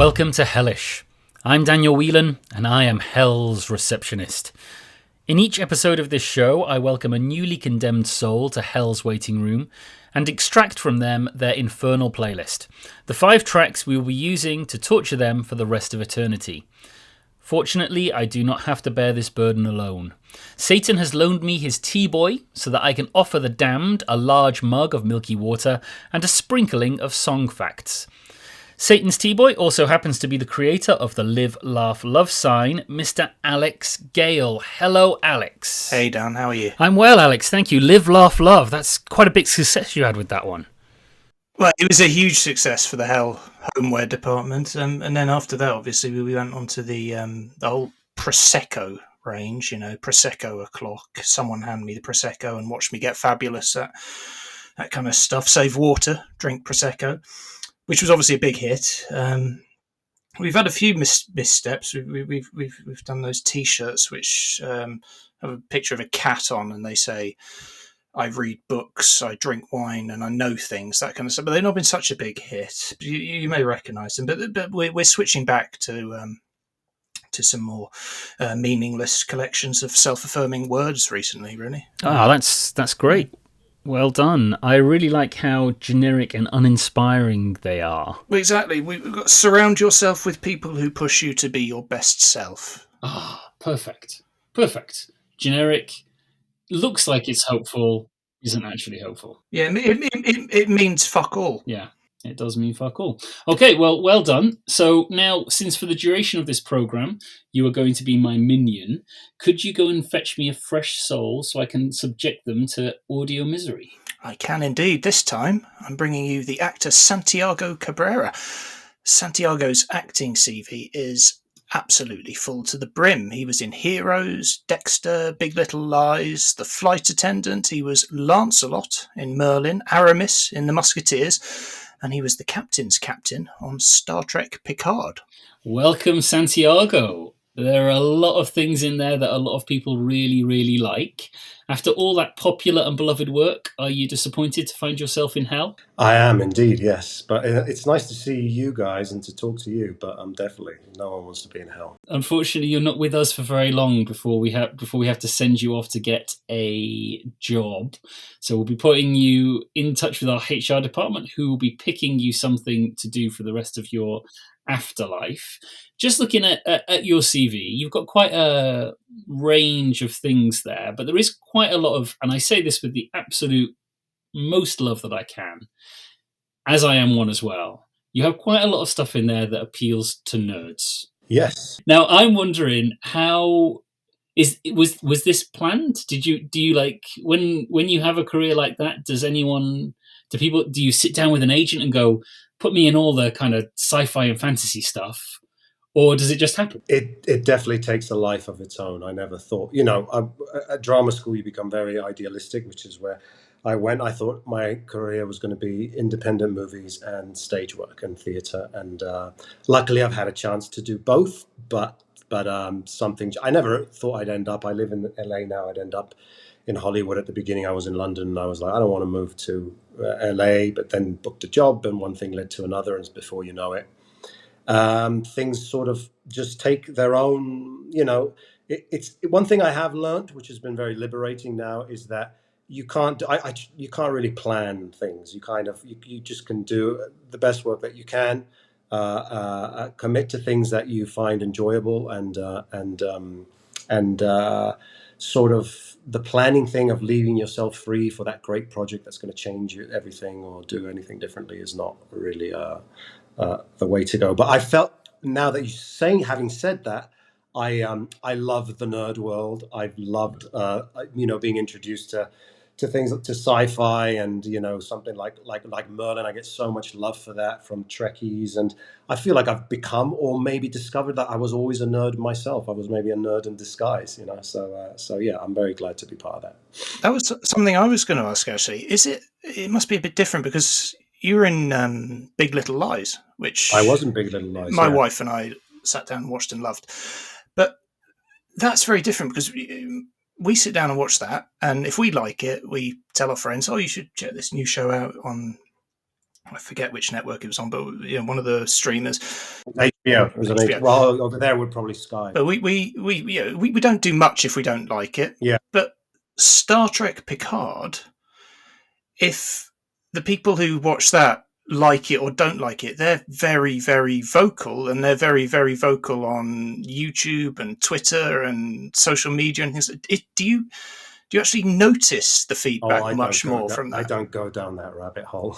Welcome to Hellish. I'm Daniel Whelan, and I am Hell's receptionist. In each episode of this show, I welcome a newly condemned soul to Hell's waiting room and extract from them their infernal playlist, the 5 tracks we will be using to torture them for the rest of eternity. Fortunately, I do not have to bear this burden alone. Satan has loaned me his tea boy so that I can offer the damned a large mug of milky water and a sprinkling of song facts. Satan's T-Boy also happens to be the creator of the Live, Laugh, Love sign, Mr. Alex Gale. Hello, Alex. Hey, Dan, how are you? I'm well, Alex, thank you. Live, Laugh, Love. That's quite a big success you had with that one. Well, it was a huge success for the Hell homeware department. And then after that, obviously, we went on to the whole Prosecco range, Prosecco o'clock. Someone handed me the Prosecco and watched me get fabulous at that kind of stuff. Save water, drink Prosecco, which was obviously a big hit. We've had a few missteps. We've done those T-shirts which have a picture of a cat on, and they say, "I read books, I drink wine, and I know things," that kind of stuff. But they've not been such a big hit. You may recognise them, but we're switching back to some more meaningless collections of self-affirming words recently. Really. Oh, that's great. Well done. I really like how generic and uninspiring they are. Well, exactly. We've got to surround yourself with people who push you to be your best self. Perfect. Generic, looks like it's hopeful, isn't actually hopeful. Yeah, it means fuck all. Yeah, it does mean fuck all. Okay, well done. So now, since for the duration of this program, you are going to be my minion, could you go and fetch me a fresh soul so I can subject them to audio misery? I can indeed. This time, I'm bringing you the actor Santiago Cabrera. Santiago's acting CV is absolutely full to the brim. He was in Heroes, Dexter, Big Little Lies, The Flight Attendant. He was Lancelot in Merlin, Aramis in The Musketeers, and he was the captain's captain on Star Trek Picard. Welcome, Santiago. There are a lot of things in there that a lot of people really, really like. After all that popular and beloved work, are you disappointed to find yourself in hell? I am indeed, yes. But it's nice to see you guys and to talk to you. But definitely, no one wants to be in hell. Unfortunately, you're not with us for very long before we have to send you off to get a job. So we'll be putting you in touch with our HR department, who will be picking you something to do for the rest of your afterlife. Just looking at your CV, you've got quite a range of things there, but there is quite a lot of, and I say this with the absolute most love that I can, as I am one as well. You have quite a lot of stuff in there that appeals to nerds. Yes. Now I'm wondering, how was this planned? Do you like when you have a career like that? Do you sit down with an agent and go, put me in all the kind of sci-fi and fantasy stuff? Or does it just happen? It definitely takes a life of its own. I never thought, at drama school you become very idealistic, which is where I went. I thought my career was going to be independent movies and stage work and theatre. And luckily I've had a chance to do both, but something, I never thought I'd end up, I live in LA now, I'd end up in Hollywood. At the beginning I was in London and I was like, I don't want to move to LA, but then booked a job and one thing led to another, and before you know it, things sort of just take their own, it's one thing I have learned, which has been very liberating now, is that you can't really plan things. You just can do the best work that you can, commit to things that you find enjoyable, and sort of the planning thing of leaving yourself free for that great project that's going to change everything or do anything differently is not really the way to go. But I felt, now that having said that, I love the nerd world. I've loved being introduced to things, to sci-fi, and something like Merlin. I get so much love for that from Trekkies, and I feel like I've become, or maybe discovered, that I was always a nerd myself. I was maybe a nerd in disguise, so yeah, I'm very glad to be part of that. That was something I was going to ask, actually. It must be a bit different because you were in Big Little Lies, which I was in Big Little Lies. My wife and I sat down and watched and loved. But that's very different because we sit down and watch that, and if we like it, we tell our friends, "Oh, you should check this new show out on," I forget which network it was on, but one of the streamers. Yeah, it was on HBO. Well, over there would probably Sky. But we don't do much if we don't like it. Yeah. But Star Trek Picard, if the people who watch that like it or don't like it, they're very, very vocal, and they're very, very vocal on YouTube and Twitter and social media and things. Do you actually notice the feedback much more from that? I don't go down that rabbit hole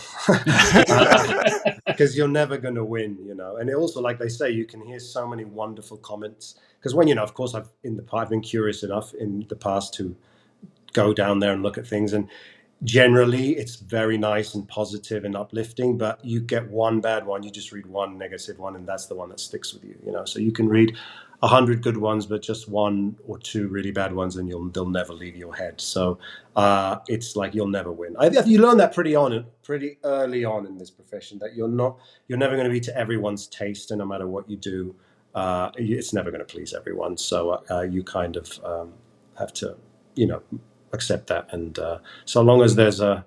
because you're never going to win, And also, like they say, you can hear so many wonderful comments because when of course, I've been curious enough in the past to go down there and look at things, and generally it's very nice and positive and uplifting, but you get one bad one, you just read one negative one, and that's the one that sticks with you. So you can read 100 good ones, but just one or two really bad ones, and they'll never leave your head. So it's like you'll never win. You learn that pretty early on in this profession, that you're never going to be to everyone's taste, and no matter what you do, it's never going to please everyone. So you kind of have to accept that, and so long as there's a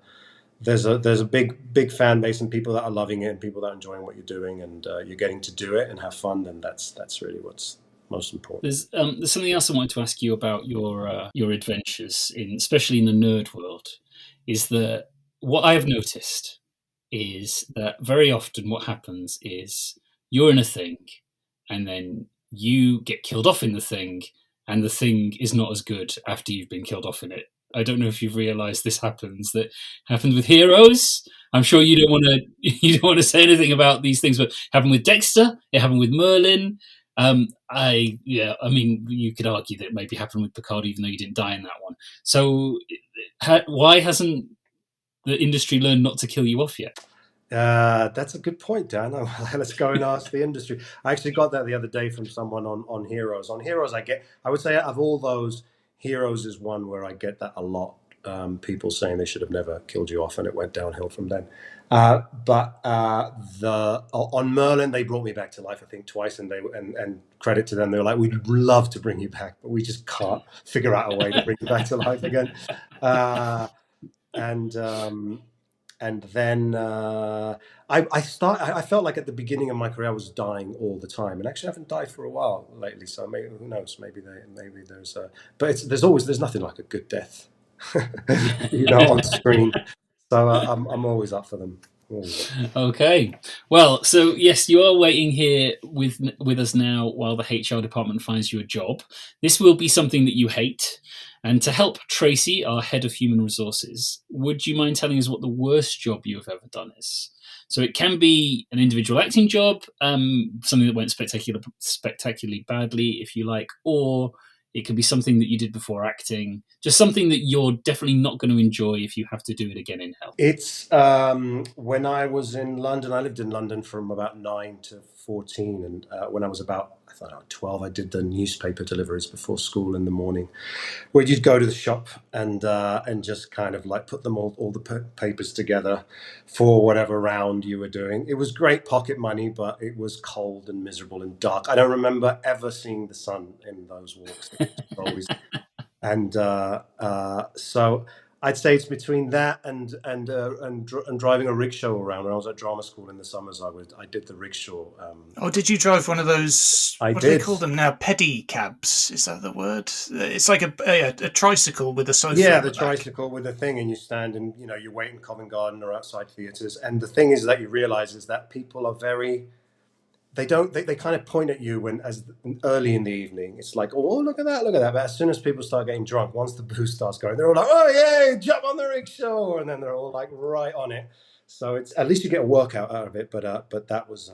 big fan base and people that are loving it and people that are enjoying what you're doing, and you're getting to do it and have fun, then that's really what's most important. There's something else I wanted to ask you about your adventures, especially in the nerd world, is that what I have noticed is that very often what happens is you're in a thing, and then you get killed off in the thing, and the thing is not as good after you've been killed off in it. I don't know if you've realised this happens. That happened with Heroes. I'm sure you don't want to say anything about these things, but it happened with Dexter. It happened with Merlin. I mean, you could argue that it maybe happened with Picard, even though you didn't die in that one. So, why hasn't the industry learned not to kill you off yet? That's a good point, Dan. Let's go and ask the industry. I actually got that the other day from someone on Heroes. On Heroes, I would say of all those, Heroes is one where I get that a lot. People saying they should have never killed you off, and it went downhill from then. But on Merlin, they brought me back to life, I think, twice, and credit to them. They were like, "We'd love to bring you back, but we just can't figure out a way to bring you back to life again." And then I felt like at the beginning of my career I was dying all the time, and actually I haven't died for a while lately. So maybe, who knows? Maybe there's but there's nothing like a good death, on screen. So I'm always up for them. Okay. Well, so yes, you are waiting here with us now while the HR department finds you a job. This will be something that you hate. And to help Tracy, our head of human resources, would you mind telling us what the worst job you have ever done is? So it can be an individual acting job, something that went spectacularly badly, if you like, or it could be something that you did before acting, just something that you're definitely not going to enjoy if you have to do it again in hell. It's when I was in London. I lived in London from about 9 to 14, and when I was about 12, I did the newspaper deliveries before school in the morning, where you'd go to the shop and just kind of like put them all the papers together for whatever round you were doing. It was great pocket money, but it was cold and miserable and dark. I don't remember ever seeing the sun in those walks. Always, and so I'd say it's between that and driving a rickshaw around. When I was at drama school in the summers, I did the rickshaw. Did you drive one of those? What do they call them now? Pedicabs? Is that the word? It's like a tricycle with a sofa. Yeah, the tricycle with a thing, and you stand and you wait in Covent Garden or outside theatres. And the thing is that you realise is that people are very. They kind of point at you as early in the evening. It's like, oh, look at that. But as soon as people start getting drunk, once the booze starts going, they're all like, oh, yay, jump on the rickshaw. And then they're all like right on it. So it's at least you get a workout out of it. But that was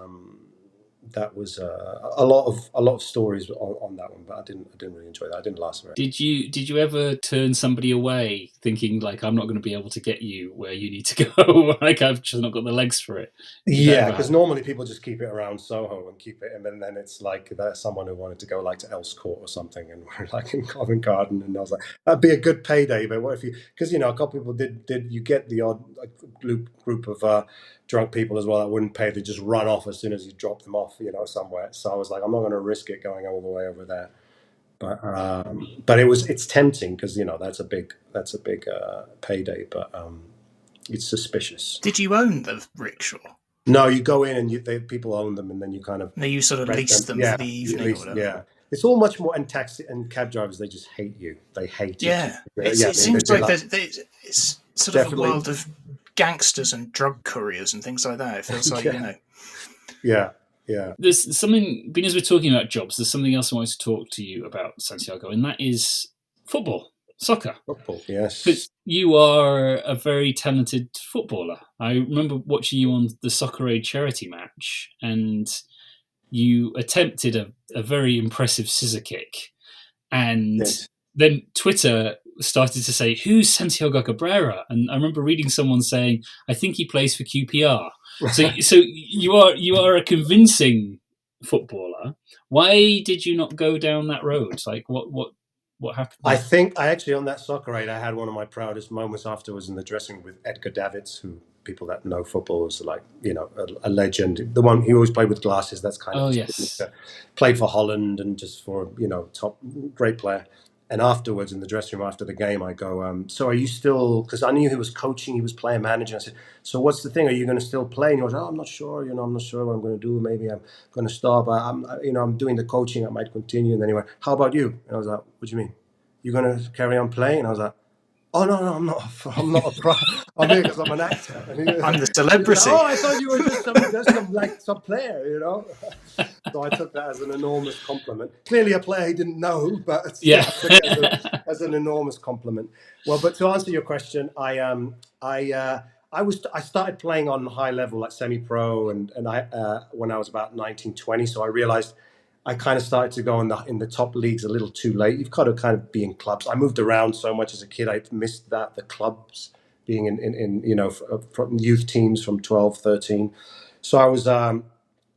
a lot of stories on that one. But I didn't really enjoy that. I didn't last very. Did you ever turn somebody away thinking like, I'm not going to be able to get you where you need to go? Like I've just not got the legs for it. Yeah, because normally people just keep it around Soho and keep it, and then it's like there's someone who wanted to go like to Elscourt or something, and we're like in Covent Garden, and I was like, that'd be a good payday. But what if you? Because a couple people did you get the odd group of drunk people as well that wouldn't pay. They just run off as soon as you drop them off, somewhere. So I was like, I'm not going to risk it going all the way over there. But it's tempting because that's a big payday, but it's suspicious. Did you own the rickshaw? No, you go in and people own them, and then you kind of No, you sort of lease them for the evening or whatever. Yeah, it's all much more. And taxi and cab drivers, they just hate you. They hate you. Yeah, it seems like it's sort of a world of gangsters and drug couriers and things like that. It feels like, Yeah. There's something, being as we're talking about jobs, there's something else I wanted to talk to you about, Santiago, and that is football, soccer. Football, yes. Because you are a very talented footballer. I remember watching you on the Soccer Aid charity match, and you attempted a very impressive scissor kick. And then Twitter started to say, "Who's Santiago Cabrera?" And I remember reading someone saying, "I think he plays for QPR." So you are a convincing footballer. Why did you not go down that road? Like what happened? I think I actually, on that Soccer Aid, I had one of my proudest moments afterwards in the dressing room with Edgar Davids, who people that know football is like, a legend. The one, he always played with glasses. That's kind of yes. Played for Holland and just for top great player. And afterwards, in the dressing room after the game, I go, "So are you still?" Because I knew he was coaching, he was player manager. I said, "So what's the thing? Are you going to still play?" And he was, "Oh, I'm not sure. I'm not sure what I'm going to do. Maybe I'm going to stop. I'm doing the coaching. I might continue." And then he went, "How about you?" And I was like, "What do you mean? You're going to carry on playing?" And I was like, "Oh no, I'm not a pro. I'm here because I'm an actor." I'm the celebrity. Like, "Oh, I thought you were just some player, So I took that as an enormous compliment. Clearly, a player he didn't know, but I took it as an enormous compliment. Well, but to answer your question, I started playing on high level, like semi-pro, and when I was about 19, 20. So I realized I kind of started to go in the top leagues a little too late. You've got to kind of be in clubs. I moved around so much as a kid. I missed the clubs, being in from youth teams from 12, 13. So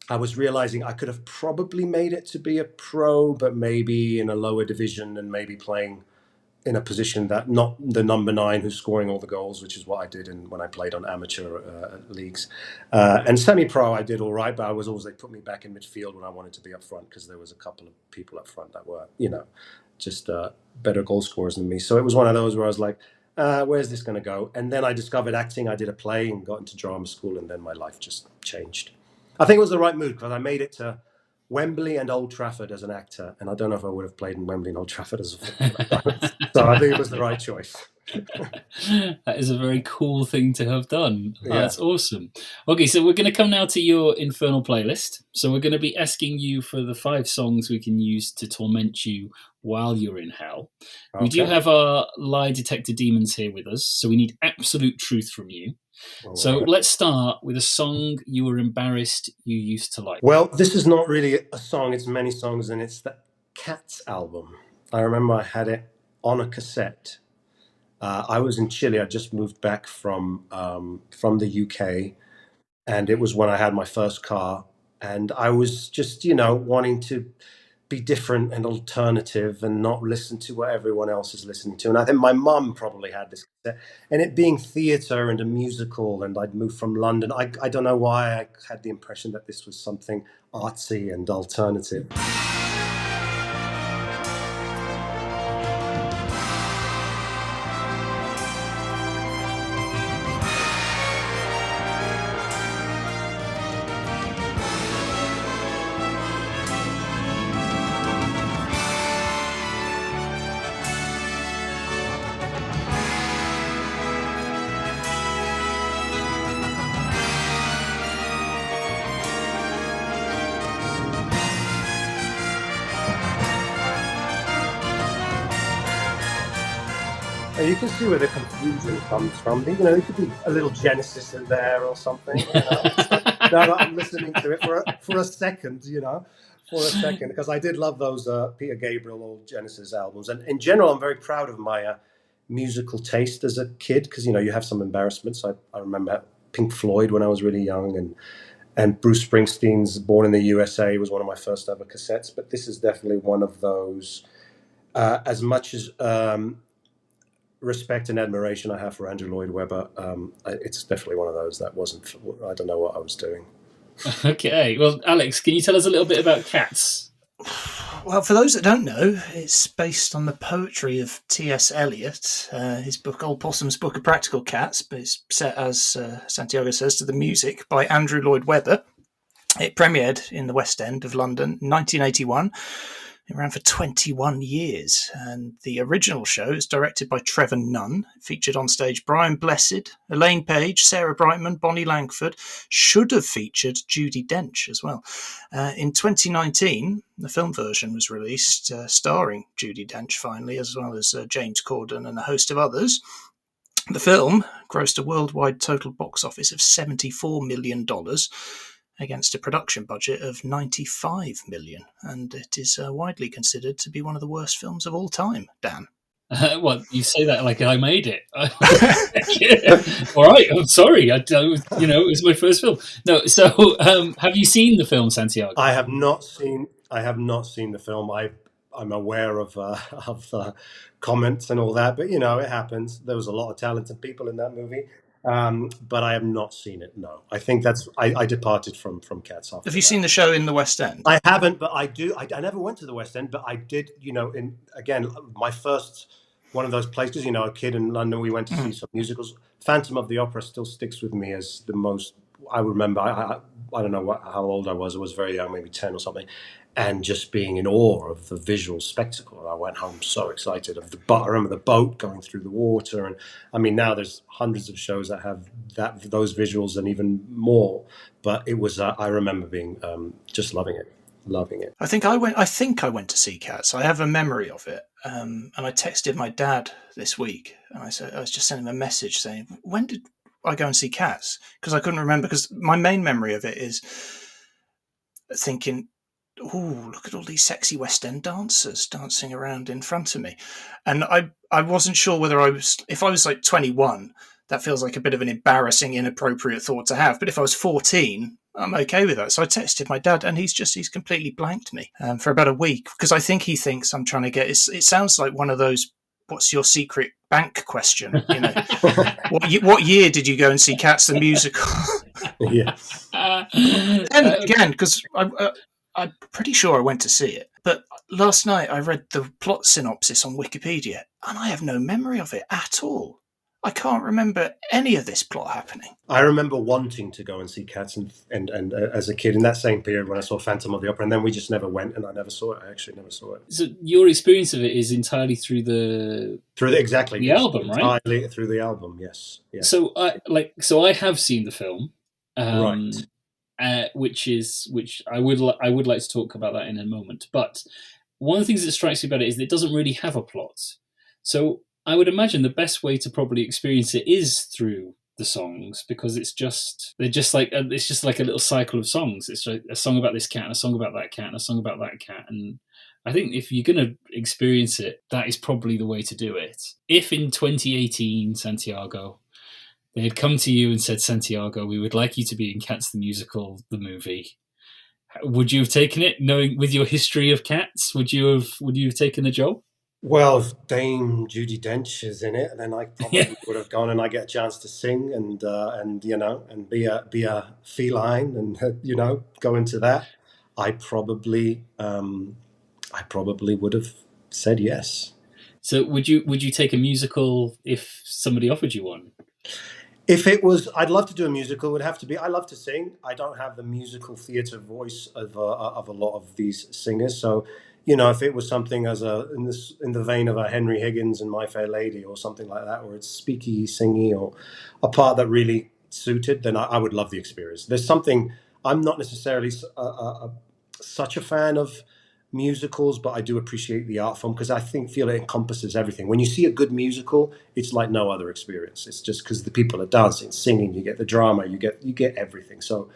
I was realizing I could have probably made it to be a pro, but maybe in a lower division and maybe playing in a position that not the number 9 who's scoring all the goals, which is what I did when I played on amateur leagues. And semi-pro, I did all right, but they put me back in midfield when I wanted to be up front because there was a couple of people up front that were, just better goal scorers than me. So it was one of those where I was like, where's this going to go? And then I discovered acting. I did a play and got into drama school, and then my life just changed. I think it was the right move because I made it to Wembley and Old Trafford as an actor, and I don't know if I would have played in Wembley and Old Trafford as a footballer. So I think it was the right choice. That is a very cool thing to have done. Yeah. That's awesome. Okay, so we're going to come now to your Infernal playlist. So we're going to be asking you for the 5 songs we can use to torment you while you're in hell. Okay. We do have our lie detector demons here with us, so we need absolute truth from you. So let's start with a song you were embarrassed you used to like. Well, this is not really a song, it's many songs, and it's the Cats album. I remember I had it on a cassette. I was in Chile. I just moved back from the UK, and it was when I had my first car, and I was just, wanting to be different and alternative and not listen to what everyone else is listening to. And I think my mum probably had this cassette, and it being theatre and a musical, and I'd moved from London. I don't know why I had the impression that this was something artsy and alternative. You can see where the confusion comes from. There could be a little Genesis in there or something. Now I'm listening to it for a second, because I did love those Peter Gabriel old Genesis albums. And in general, I'm very proud of my musical taste as a kid, because, you have some embarrassments. I remember Pink Floyd when I was really young, and Bruce Springsteen's Born in the USA was one of my first ever cassettes. But this is definitely one of those, as much as respect and admiration I have for Andrew Lloyd Webber, it's definitely one of those that wasn't. I don't know what I was doing. Okay, well, Alex, can you tell us a little bit about Cats? Well, for those that don't know, it's based on the poetry of T.S. Eliot, his book Old Possum's Book of Practical Cats, but it's set, as Santiago says, to the music by Andrew Lloyd Webber. It premiered in the West End of London in 1981. It ran for 21 years, and the original show is directed by Trevor Nunn. It featured on stage Brian Blessed, Elaine Page, Sarah Brightman, Bonnie Langford. Should have featured Judi Dench as well. In 2019, the film version was released, starring Judi Dench finally, as well as James Corden and a host of others. The film grossed a worldwide total box office of $74 million, against a production budget of $95 million, and it is widely considered to be one of the worst films of all time. Dan? Well, you say that like I made it. Yeah. All right, I'm sorry. It was my first film. No, so have you seen the film, Santiago? I have not seen the film. I'm aware of comments and all that, but it happens. There was a lot of talented people in that movie. But I have not seen it. No, I think I departed from Cats after. Have you seen the show in the West End? I haven't, but I do. I never went to the West End, but I did. My first one of those places. A kid in London, we went to see some musicals. Phantom of the Opera still sticks with me as the most. I remember. I don't know how old I was. I was very young, maybe 10 or something. And just being in awe of the visual spectacle. I went home so excited of I remember the boat going through the water. And I mean, now there's hundreds of shows that have those visuals and even more. But it was, I remember being just loving it. I think I went to see Cats. I have a memory of it. And I texted my dad this week, and I was just sending him a message saying, when did I go and see Cats? Because I couldn't remember, because my main memory of it is thinking, oh, look at all these sexy West End dancers dancing around in front of me. And I wasn't sure whether if I was like 21, that feels like a bit of an embarrassing, inappropriate thought to have. But if I was 14, I'm okay with that. So I texted my dad, and he's completely blanked me for about a week, because I think he thinks I'm trying to get, it sounds like one of those, what's your secret bank question? What year did you go and see Cats the musical? Yeah. And again, because I'm pretty sure I went to see it, but last night I read the plot synopsis on Wikipedia, and I have no memory of it at all. I can't remember any of this plot happening. I remember wanting to go and see Cats and as a kid in that same period when I saw Phantom of the Opera, and then we just never went, and I never saw it. I actually never saw it. So your experience of it is entirely through the album, right? Entirely through the album, yes. Yeah. So I have seen the film, right. Which I would like to talk about that in a moment. But one of the things that strikes me about it is that it doesn't really have a plot. So I would imagine the best way to probably experience it is through the songs, because it's just like a little cycle of songs. It's like a song about this cat, and a song about that cat, and a song about that cat. And I think if you're going to experience it, that is probably the way to do it. If in 2018, Santiago, they had come to you and said, Santiago, we would like you to be in Cats the Musical, the movie, would you have taken it, knowing with your history of Cats? Would you have taken the job? Well, if Dame Judi Dench is in it, then I probably would have gone, and I get a chance to sing and be a feline and go into that. I probably would have said yes. So would you take a musical if somebody offered you one? If it was, I'd love to do a musical. It would have to be. I love to sing. I don't have the musical theatre voice of a lot of these singers. So, if it was something in the vein of a Henry Higgins and My Fair Lady or something like that, or it's speaky, singy, or a part that really suited, then I would love the experience. There's something, I'm not necessarily such a fan of musicals, but I do appreciate the art form, because I feel it encompasses everything. When you see a good musical, it's like no other experience. It's just because the people are dancing, singing, you get the drama, you get everything. So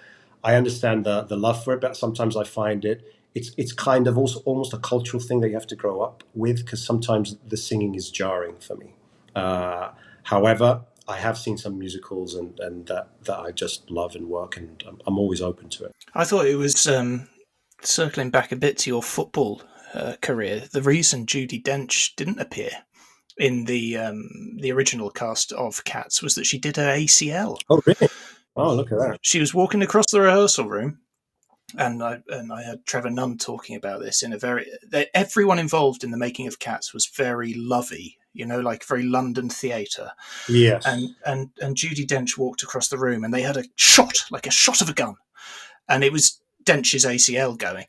I understand the love for it, but sometimes I find it's kind of also almost a cultural thing that you have to grow up with, because sometimes the singing is jarring for me. However, I have seen some musicals and that I just love and work, and I'm always open to it. I thought it was circling back a bit to your football career. The reason Judi Dench didn't appear in the original cast of Cats was that she did her ACL. Oh, really? Oh, look at that. She was walking across the rehearsal room, and I had Trevor Nunn talking about this in a everyone involved in the making of Cats was very lovey, like very London theatre. Yes. And Judi Dench walked across the room, and they had a shot, like a shot of a gun, and it was Dench's ACL going,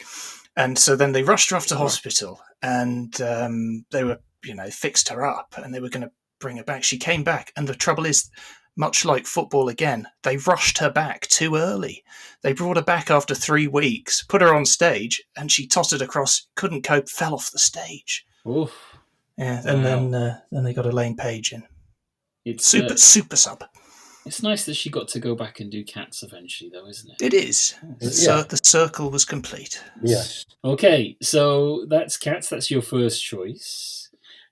and so then they rushed her off to hospital, and they were, fixed her up, and they were going to bring her back. She came back, and the trouble is, much like football again, they rushed her back too early. They brought her back after 3 weeks, put her on stage, and she tottered across, couldn't cope, fell off the stage. Oof. Yeah, and then they got Elaine Page in. It's super sub. It's nice that she got to go back and do Cats eventually, though, isn't it? It is. Yeah. The circle was complete. Yes. Okay, so that's Cats. That's your first choice.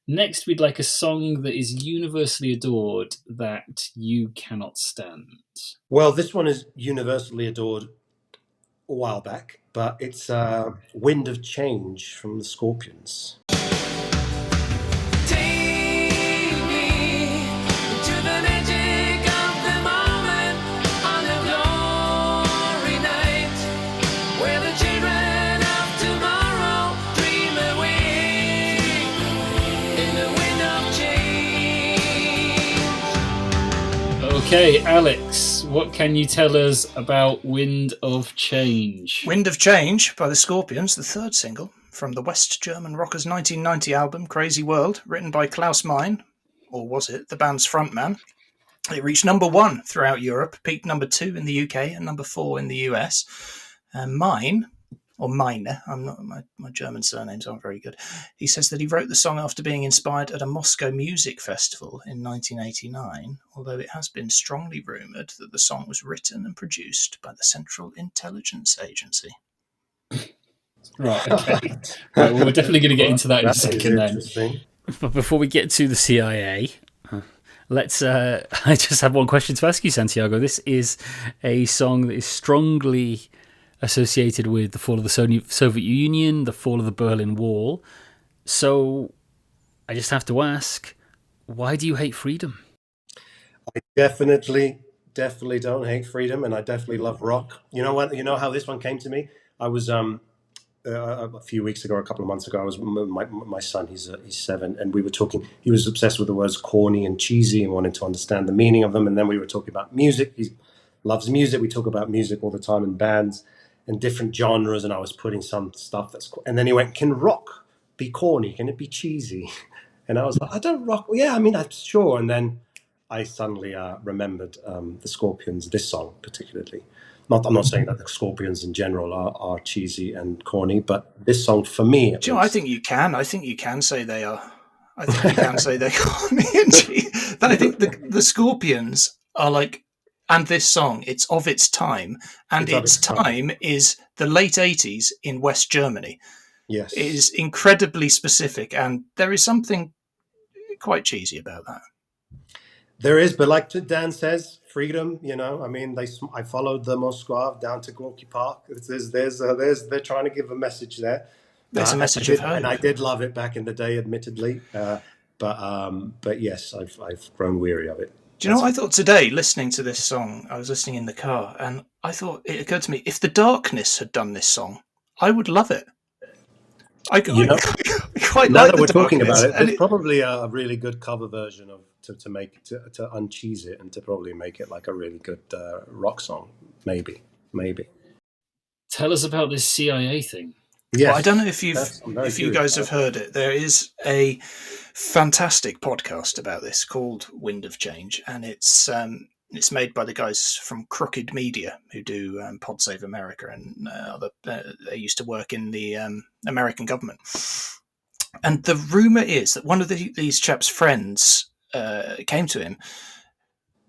Next, we'd like a song that is universally adored that you cannot stand. Well, this one is universally adored a while back, but it's Wind of Change from the Scorpions. Okay, Alex, what can you tell us about Wind of Change? Wind of Change by the Scorpions, the third single from the West German rockers' 1990 album Crazy World, written by Klaus Meine, or was it, the band's frontman. It reached number 1 throughout Europe, peaked number 2 in the UK and number 4 in the US. Meine, or Meine, I'm not, my German surnames aren't very good. He says that he wrote the song after being inspired at a Moscow music festival in 1989, although it has been strongly rumoured that the song was written and produced by the Central Intelligence Agency. Right, okay. Right, well, we're definitely going to get into that in a second then. But before we get to the CIA, let's. I just have one question to ask you, Santiago. This is a song that is strongly associated with the fall of the Soviet Union, the fall of the Berlin Wall. So I just have to ask, why do you hate freedom? I definitely don't hate freedom, and I definitely love rock. You know what? You know how this one came to me? I was a few weeks ago, a couple of months ago, I was my son. He's 7, and we were talking. He was obsessed with the words corny and cheesy and wanted to understand the meaning of them. And then we were talking about music. He loves music. We talk about music all the time in bands and different genres. And I was putting some stuff and then he went, "Can rock be corny? Can it be cheesy?" And I was like, "I don't rock." Well, yeah, I mean, I'm sure. And then I suddenly remembered the Scorpions, this song particularly. I'm not saying that the Scorpions in general are cheesy and corny, but this song for me... Do you know, I think you can say they are. I think you can say they're corny and cheesy. But I think the Scorpions are like, and this song, it's of its time, and its time is the late 80s in West Germany. Yes. It is incredibly specific, and there is something quite cheesy about that. There is, but like Dan says, freedom. I mean, I followed the Moskva down to Gorky Park. They're trying to give a message there. There's a message of hope, and I did love it back in the day, admittedly. But yes, I've grown weary of it. Do you know what I thought today, listening to this song? I was listening in the car, and I thought, it occurred to me, if The Darkness had done this song, I would love it. I quite now like that we're talking about it, there's probably a really good cover version of to uncheese it and to probably make it like a really good rock song. Maybe. Tell us about this CIA thing. Yes. Well, I don't know if you guys have heard it. There is a fantastic podcast about this called Wind of Change, and it's made by the guys from Crooked Media who do Pod Save America and other. They used to work in the American government, and the rumor is that one of these chaps' friends came to him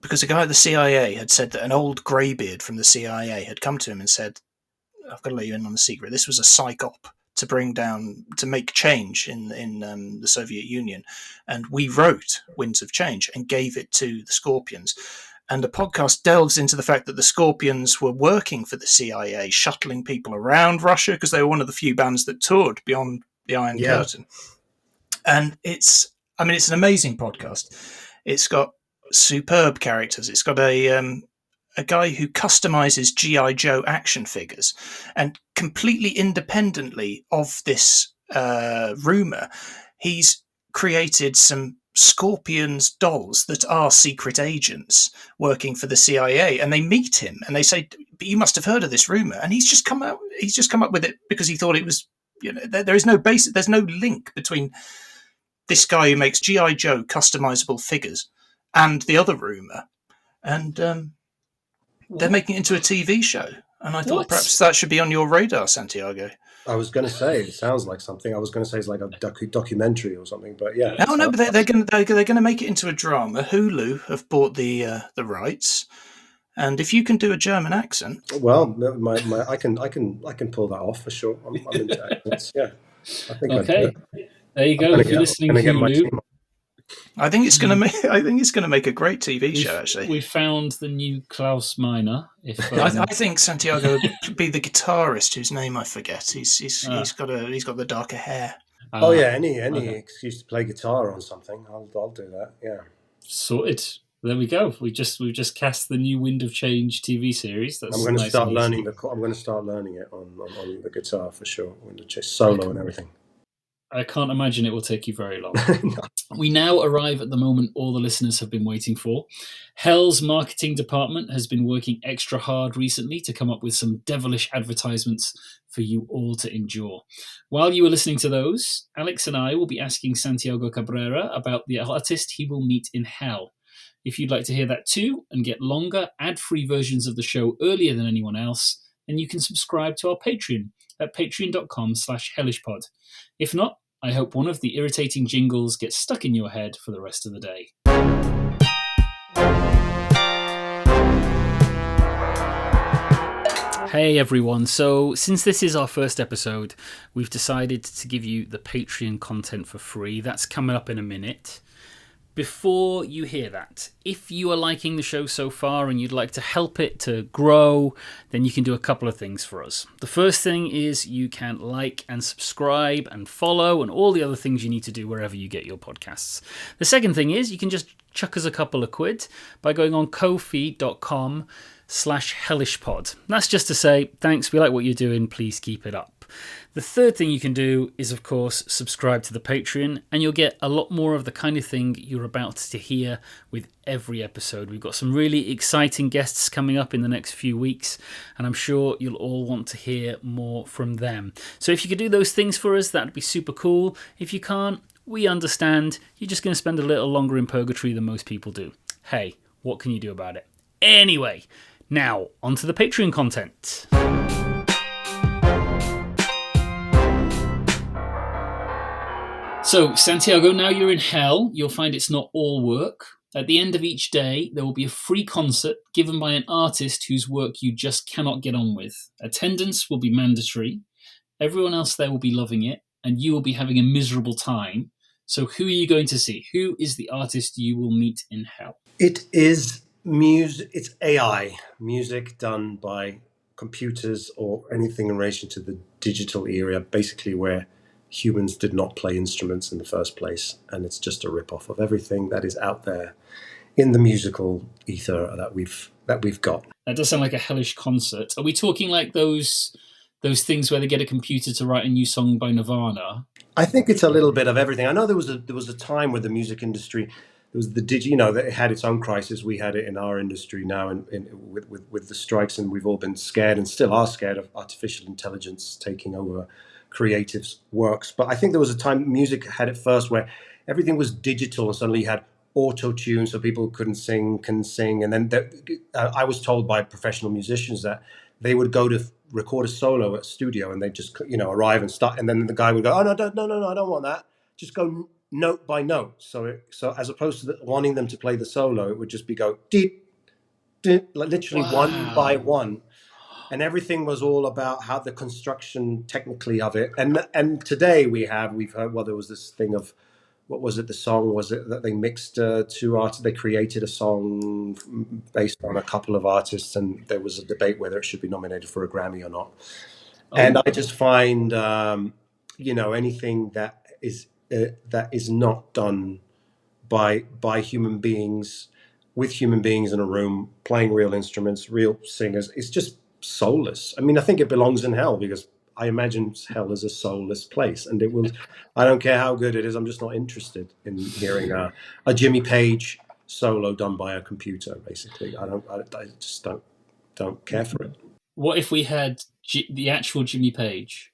because a guy at the CIA had said that an old greybeard from the CIA had come to him and said, "I've got to let you in on a secret. This was a psych op to make change in the Soviet Union, and we wrote Winds of Change and gave it to the Scorpions." And the podcast delves into the fact that the Scorpions were working for the CIA, shuttling people around Russia because they were one of the few bands that toured beyond the Iron Curtain. And it's an amazing podcast. It's got superb characters. It's got a a guy who customizes GI Joe action figures, and completely independently of this rumor, he's created some Scorpions dolls that are secret agents working for the CIA, and they meet him and they say, "But you must have heard of this rumor," and he's just come up with it because he thought it was, there is no basis, there's no link between this guy who makes GI Joe customizable figures and the other rumor, and they're making it into a TV show. And I thought perhaps that should be on your radar, Santiago. I was going to say it sounds like something. I was going to say it's like a documentary or something, but yeah. No, but they're going to make it into a drama. Hulu have bought the rights, and if you can do a German accent, well, I can pull that off for sure. I'm into accents. Yeah, I think. Okay, there you go. If you're listening to Hulu, I think it's going to make a great TV show. Actually, we found the new Klaus Meiner. I think Santiago would be the guitarist whose name I forget. He's got the darker hair. Oh yeah, any excuse to play guitar on something, I'll do that. Yeah, sorted. There we go. We've just cast the new Wind of Change TV series. I'm going to start learning it on the guitar for sure. Wind of Change solo and everything. I can't imagine it will take you very long. No. We now arrive at the moment all the listeners have been waiting for. Hell's marketing department has been working extra hard recently to come up with some devilish advertisements for you all to endure. While you are listening to those, Alex and I will be asking Santiago Cabrera about the artist he will meet in Hell. If you'd like to hear that too and get longer, ad-free versions of the show earlier than anyone else, then you can subscribe to our Patreon at patreon.com/hellishpod. If not, I hope one of the irritating jingles gets stuck in your head for the rest of the day. Hey everyone, so since this is our first episode, we've decided to give you the Patreon content for free. That's coming up in a minute. Before you hear that, if you are liking the show so far and you'd like to help it to grow, then you can do a couple of things for us. The first thing is you can like and subscribe and follow and all the other things you need to do wherever you get your podcasts. The second thing is you can just chuck us a couple of quid by going on ko-fi.com/hellishpod. That's just to say, thanks, we like what you're doing, please keep it up. The third thing you can do is, of course, subscribe to the Patreon, and you'll get a lot more of the kind of thing you're about to hear with every episode. We've got some really exciting guests coming up in the next few weeks, and I'm sure you'll all want to hear more from them. So if you could do those things for us, that'd be super cool. If you can't, we understand. You're just going to spend a little longer in purgatory than most people do. Hey, what can you do about it? Anyway, now onto the Patreon content. So, Santiago, now you're in Hell. You'll find it's not all work. At the end of each day, there will be a free concert given by an artist whose work you just cannot get on with. Attendance will be mandatory. Everyone else there will be loving it, and you will be having a miserable time. So who are you going to see? Who is the artist you will meet in Hell? It is music. It's AI, music done by computers or anything in relation to the digital era, basically where humans did not play instruments in the first place, and it's just a rip-off of everything that is out there in the musical ether that we've got. That does sound like a hellish concert. Are we talking like those things where they get a computer to write a new song by Nirvana? I think it's a little bit of everything. I know there was a time where the music industry, there was that it had its own crisis. We had it in our industry now, and with the strikes, and we've all been scared and still are scared of artificial intelligence taking over creative works. But I think there was a time music had it first where everything was digital and suddenly you had auto-tune so people can sing. And then I was told by professional musicians that they would go to record a solo at a studio and they'd just arrive and start, and then the guy would go, oh no, I don't want that, just go note by note. So as opposed to wanting them to play the solo, it would just be go deep, like literally one by one. And everything was all about how the construction technically of it. And today we've heard, well, there was this thing of, what was it, the song, was it that they mixed two artists, they created a song based on a couple of artists, and there was a debate whether it should be nominated for a Grammy or not. Oh. And I just find, anything that is not done by human beings, with human beings in a room playing real instruments, real singers. It's just soulless. I mean, I think it belongs in hell because I imagine hell is a soulless place, and it will. I don't care how good it is. I'm just not interested in hearing a Jimmy Page solo done by a computer. Basically, I just don't care for it. What if we had the actual Jimmy Page,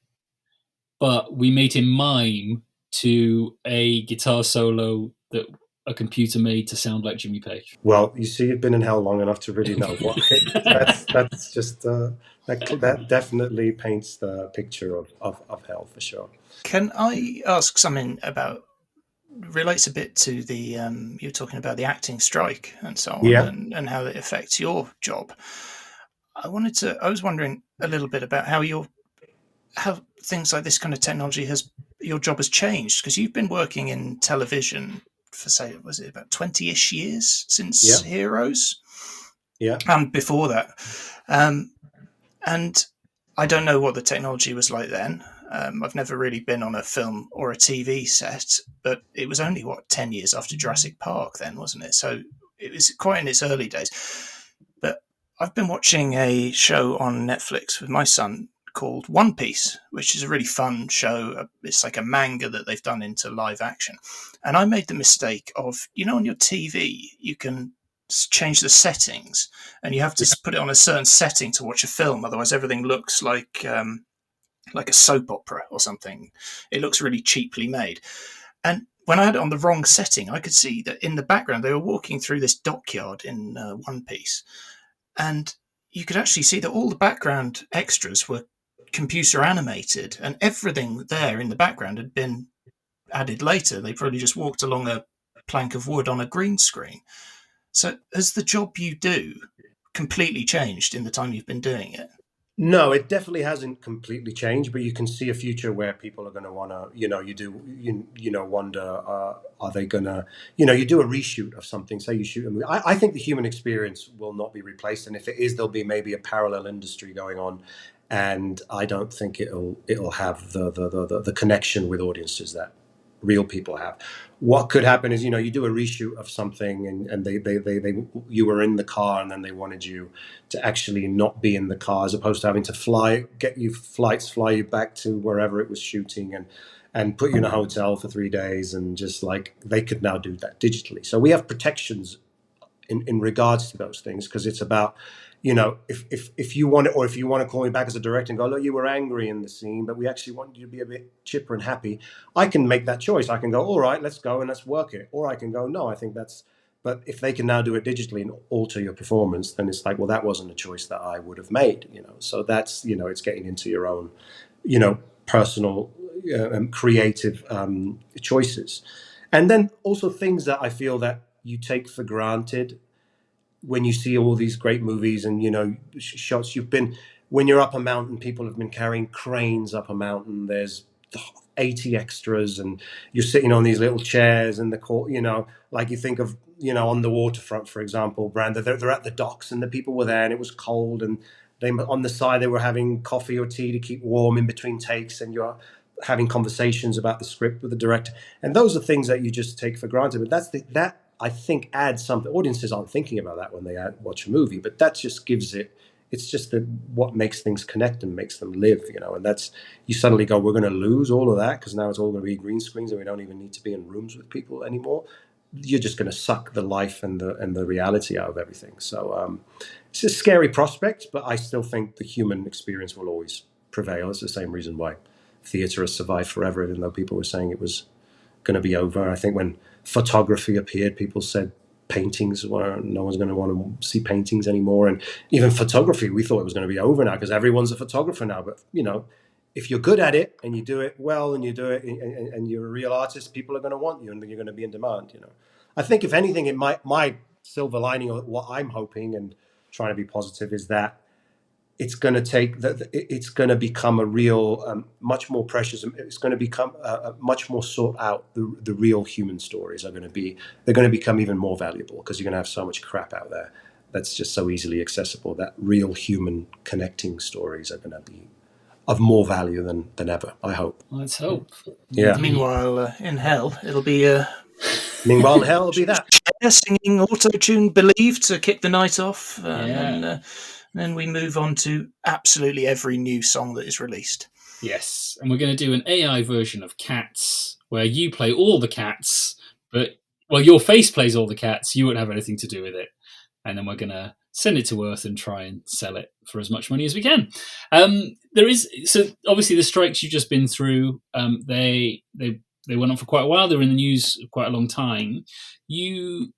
but we made him mime to a guitar solo that a computer made to sound like Jimmy Page? Well, you see, you've been in hell long enough to really know what. That's just that definitely paints the picture of hell for sure. Can I ask something about relates a bit to the you were talking about the acting strike and so on, Yeah. and how it affects your job. I was wondering a little bit about how things like this kind of technology your job has changed, because you've been working in television for, say, was it about 20-ish years since Yeah. Heroes? Yeah. And before that. And I don't know what the technology was like then. I've never really been on a film or a TV set, but it was only, 10 years after Jurassic Park then, wasn't it? So it was quite in its early days. But I've been watching a show on Netflix with my son called One Piece, which is a really fun show. It's like a manga that they've done into live action. And I made the mistake of, on your TV, you can change the settings and you have to put it on a certain setting to watch a film. Otherwise, everything looks like a soap opera or something. It looks really cheaply made. And when I had it on the wrong setting, I could see that in the background, they were walking through this dockyard in One Piece. And you could actually see that all the background extras were computer animated, and everything there in the background had been added later. They probably just walked along a plank of wood on a green screen. So has the job you do completely changed in the time you've been doing it? No, it definitely hasn't completely changed, but you can see a future where people are going to want to, wonder, are they going to, you do a reshoot of something, say you shoot a movie. I think the human experience will not be replaced. And if it is, there'll be maybe a parallel industry going on. And I don't think it'll have the connection with audiences that real people have. What could happen is, you do a reshoot of something and they you were in the car and then they wanted you to actually not be in the car, as opposed to having to fly you back to wherever it was shooting and put you in a hotel for 3 days, and just like they could now do that digitally. So we have protections in regards to those things, because it's about, if you want it, or if you want to call me back as a director and go, look, you were angry in the scene, but we actually want you to be a bit chipper and happy, I can make that choice. I can go, all right, let's go and let's work it. Or I can go, no, I think that's, but if they can now do it digitally and alter your performance, then it's like, well, that wasn't a choice that I would have made, So that's, it's getting into your own, personal and creative choices. And then also things that I feel that you take for granted when you see all these great movies and, shots. When you're up a mountain, people have been carrying cranes up a mountain. There's 80 extras and you're sitting on these little chairs in the court, like you think of, on the waterfront, for example, Brand, they're at the docks and the people were there and it was cold, and they on the side, they were having coffee or tea to keep warm in between takes, and you're having conversations about the script with the director. And those are things that you just take for granted. But that I think adds something. Audiences aren't thinking about that when they watch a movie, but that just gives it's just what makes things connect and makes them live, and that's, you suddenly go, we're going to lose all of that because now it's all going to be green screens and we don't even need to be in rooms with people anymore. You're just going to suck the life and the reality out of everything. So it's a scary prospect, but I still think the human experience will always prevail. It's the same reason why theatre has survived forever, even though people were saying it was going to be over. I think when photography appeared, people said paintings were, no one's going to want to see paintings anymore. And even photography, we thought it was going to be over now because everyone's a photographer now. But, if you're good at it and you do it well and you do it and you're a real artist, people are going to want you and you're going to be in demand, I think if anything, my silver lining, or what I'm hoping and trying to be positive, is that it's going to it's going to become a real, much more precious. It's going to become much more sought out. The real human stories they're going to become even more valuable, because you're going to have so much crap out there that's just so easily accessible. That real human connecting stories are going to be of more value than ever, I hope. Let's hope. Yeah. Meanwhile, in hell, it'll be Meanwhile, hell will be that. Cher singing auto-tune "Believe" to kick the night off, and then we move on to absolutely every new song that is released. Yes, and we're going to do an AI version of Cats, where you play all the cats, but your face plays all the cats. You won't have anything to do with it, and then we're going to send it to Earth and try and sell it for as much money as we can. So obviously the strikes you've just been through, they went on for quite a while. They were in the news quite a long time. You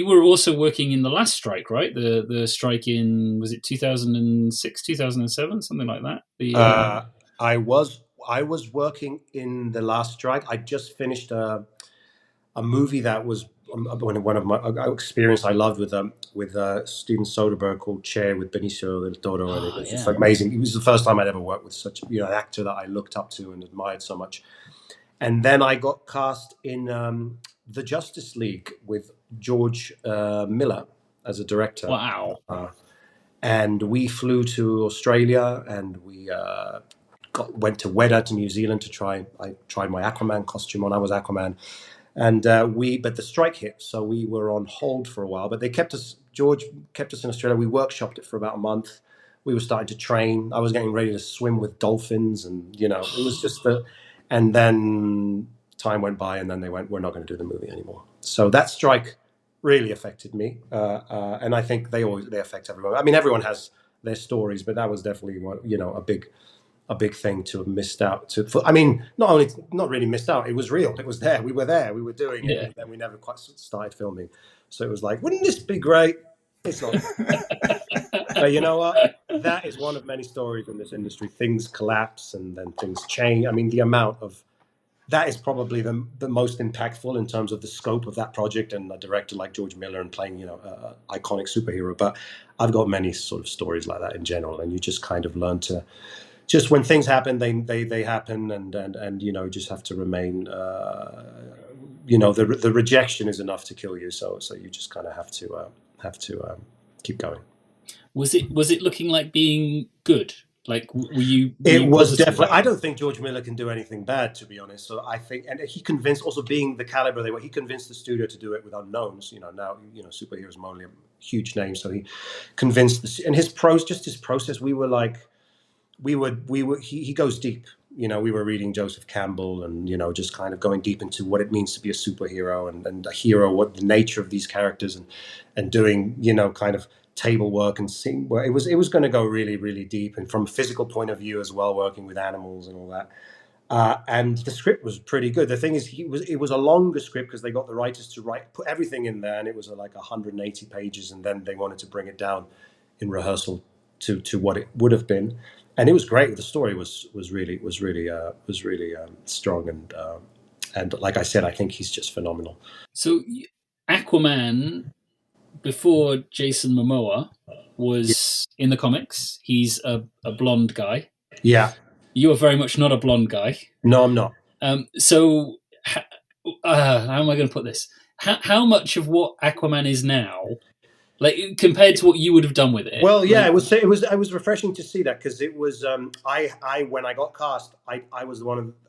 were also working in the last strike, right? The strike in, was it 2006, 2007, something like that? I was working in the last strike. I just finished a movie that was one of my experience I loved with Steven Soderbergh, called Cher, with Benicio del Toro, and it was just amazing. It was the first time I'd ever worked with such an actor that I looked up to and admired so much. And then I got cast in the Justice League with George Miller as a director. Wow. And we flew to Australia, and we went to Weta, to New Zealand, to try. I tried my Aquaman costume on. I was Aquaman. And but the strike hit, so we were on hold for a while. But George kept us in Australia. We workshopped it for about a month. We were starting to train. I was getting ready to swim with dolphins, and it was just and then time went by, and then they went, "We're not going to do the movie anymore." So that strike really affected me, and I think they affect everyone. I mean, everyone has their stories, but that was definitely a big thing to have missed out. Not really missed out. It was real. It was there. We were there. We were doing it, and then we never quite started filming. So it was like, wouldn't this be great? It's not. But you know what? That is one of many stories in this industry. Things collapse and then things change. I mean, the amount of that is probably the most impactful in terms of the scope of that project, and a director like George Miller, and playing iconic superhero. But I've got many sort of stories like that in general, and you just kind of learn to. Just when things happen, they happen, and you just have to remain. The rejection is enough to kill you. So you just kind of have to keep going. Was it looking like being good? Like, were you? It was definitely. I don't think George Miller can do anything bad, to be honest. So I think, and he convinced, also being the caliber they were, he convinced the studio to do it with unknowns. Now superheroes are only a huge name, so he convinced and his process. We were like. He goes deep. We were reading Joseph Campbell, and just kind of going deep into what it means to be a superhero and a hero, what the nature of these characters, and doing kind of table work and seeing where it was going to go really, really deep, and from a physical point of view as well, working with animals and all that. And the script was pretty good. The thing is, it was a longer script because they got the writers to put everything in there, and it was like 180 pages, and then they wanted to bring it down in rehearsal to what it would have been. And it was great. The story was really strong, and like I said, I think he's just phenomenal. So Aquaman, before Jason Momoa, was in the comics. He's a blonde guy. Yeah. You are very much not a blonde guy. No, I'm not. So how am I going to put this? How much of what Aquaman is now, like, compared to what you would have done with it? Well, yeah, it was refreshing to see that, because it was I when I got cast, I was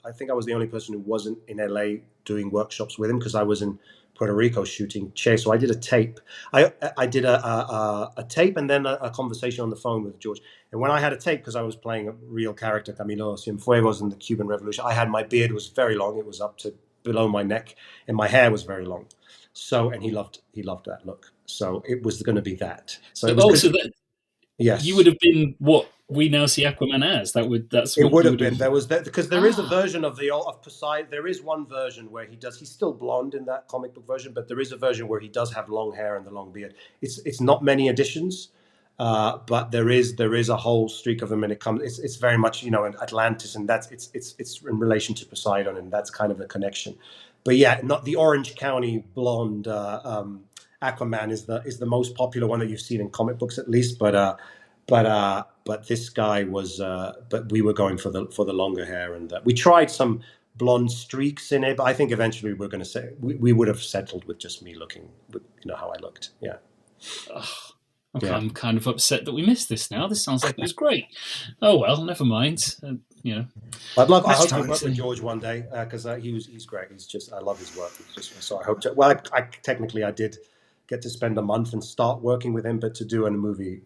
I think I was the only person who wasn't in LA doing workshops with him, because I was in Puerto Rico shooting Che. So I did a tape. I did a tape, and then a conversation on the phone with George. And when I had a tape, because I was playing a real character, Camilo Cienfuegos, in the Cuban Revolution, my beard was very long. It was up to below my neck, and my hair was very long. So, and he loved that look. So it was going to be that. So it was also yes, you would have been what we now see Aquaman as. It would have been. There was that, because there is a version of Poseidon. There is one version where he's still blonde in that comic book version, but there is a version where he does have long hair and the long beard. It's not many additions, but there is a whole streak of him, and it comes. It's very much in Atlantis, and it's in relation to Poseidon, and that's kind of the connection. But yeah, not the Orange County blonde Aquaman is the most popular one that you've seen in comic books, at least. But this guy was. But we were going for the longer hair, and we tried some blonde streaks in it. But I think eventually we're going to say we would have settled with just me looking, how I looked. Yeah. Okay, Yeah. I'm kind of upset that we missed this now. This sounds like it was great. Oh well, never mind. You know, I Next hope to time. work with George one day because he's great. I love his work. So I hope to. Well, technically I did get to spend a month and start working with him, but to do a movie,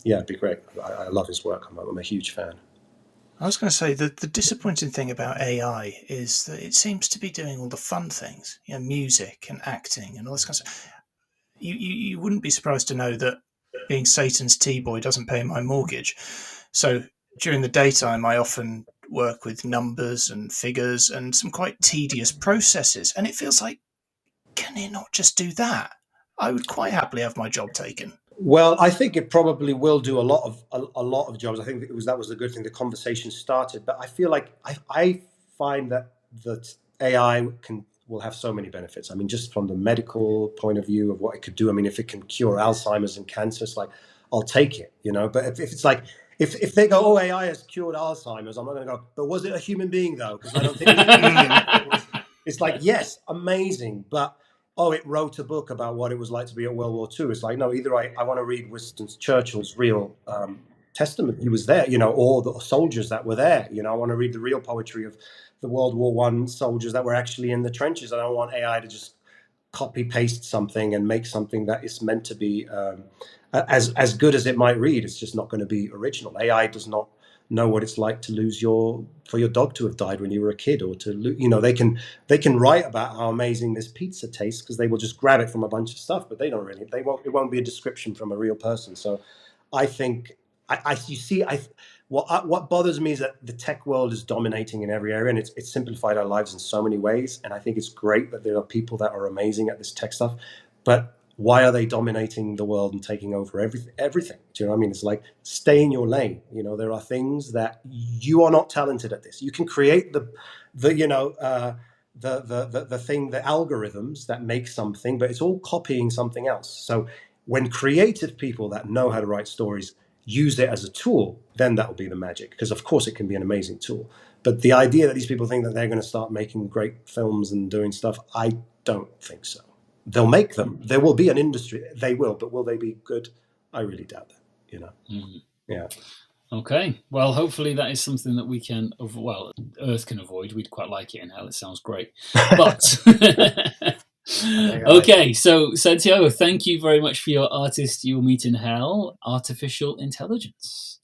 it'd be great. I love his work. I'm a huge fan. I was going to say that the disappointing thing about AI is that it seems to be doing all the fun things, music and acting and all this kind of stuff. You wouldn't be surprised to know that being Satan's T-boy doesn't pay my mortgage. So during the daytime, I often work with numbers and figures and some quite tedious processes. And it feels like, can it not just do that? I would quite happily have my job taken. Well, I think it probably will do a lot of jobs. I think that was the good thing. The conversation started, but I feel like I find that AI will have so many benefits. I mean, just from the medical point of view of what it could do. I mean, if it can cure Alzheimer's and cancer, it's like I'll take it, But if it's like if they go, oh, AI has cured Alzheimer's, I'm not going to go. But was it a human being though? Because I don't think it's like yes, amazing, but. Oh, it wrote a book about what it was like to be at World War II. It's like, no, either I want to read Winston Churchill's real testament. He was there, or the soldiers that were there. I want to read the real poetry of the World War I soldiers that were actually in the trenches. I don't want AI to just copy paste something and make something that is meant to be as good as it might read. It's just not going to be original. AI does not know what it's like to lose for your dog to have died when you were a kid, or to they can write about how amazing this pizza tastes because they will just grab it from a bunch of stuff, but it won't be a description from a real person. So I think what bothers me is that the tech world is dominating in every area, and it's simplified our lives in so many ways, and I think it's great that there are people that are amazing at this tech stuff, but why are they dominating the world and taking over everything? Do you know what I mean? It's like, stay in your lane. There are things that you are not talented at this. You can create the thing, the algorithms that make something, but it's all copying something else. So when creative people that know how to write stories use it as a tool, then that will be the magic. Because of course it can be an amazing tool. But the idea that these people think that they're going to start making great films and doing stuff, I don't think so. They'll make them. There will be an industry. They will, but will they be good? I really doubt that. Yeah. Okay. Well, hopefully that is something that we can, Earth can avoid. We'd quite like it in hell. It sounds great. But okay. So Santiago, thank you very much for your artist you'll meet in hell, artificial intelligence.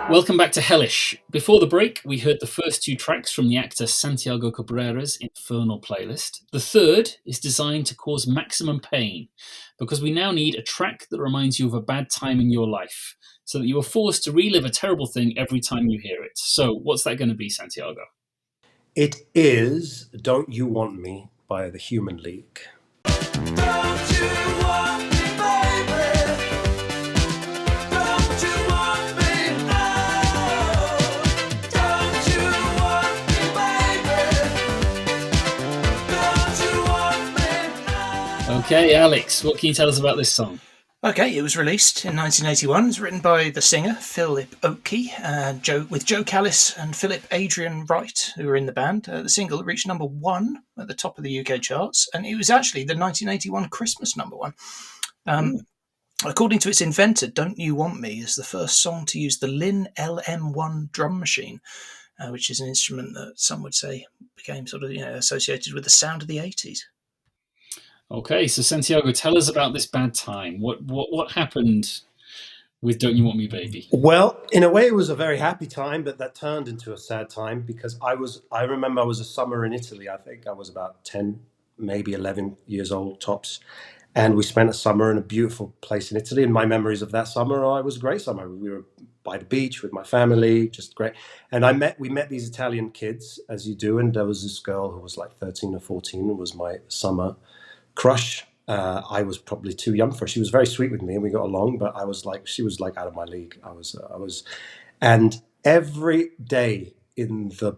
Welcome back to Hellish. Before the break, we heard the first two tracks from the actor Santiago Cabrera's Infernal playlist. The third is designed to cause maximum pain, because we now need a track that reminds you of a bad time in your life, so that you are forced to relive a terrible thing every time you hear it. So what's that going to be, Santiago? It is Don't You Want Me by the Human League. Don't you want me, baby? Don't you want me now? Don't you want me, baby? Don't you want me now? Okay, Alex, what can you tell us about this song? Okay, it was released in 1981. It's written by the singer Philip Oakey, with Joe Callis and Philip Adrian Wright, who were in the band. The single reached number 1 at the top of the UK charts, and it was actually the 1981 Christmas number 1. According to its inventor, Don't You Want Me is the first song to use the Linn LM1 drum machine, which is an instrument that some would say became sort of associated with the sound of the 80s. Okay, so Santiago, tell us about this bad time. What happened with Don't You Want Me, Baby? Well, in a way, it was a very happy time, but that turned into a sad time because I remember I was a summer in Italy. I think I was about 10, maybe 11 years old tops. And we spent a summer in a beautiful place in Italy. And my memories of that summer, it was a great summer. We were by the beach with my family, just great. And we met these Italian kids, as you do. And there was this girl who was like 13 or 14, who was my summer crush. I was probably too young for her. She was very sweet with me and we got along, but she was like out of my league. And every day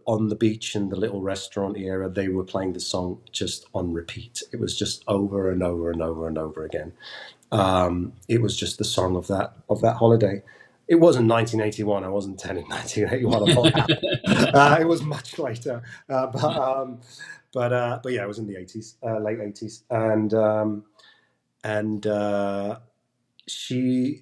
on the beach in the little restaurant area, they were playing the song just on repeat. It was just over and over and over and over again. It was just the song of that holiday. It wasn't 1981. I wasn't 10 in 1981. It was much later. But yeah, it was in the 80s, late 80s,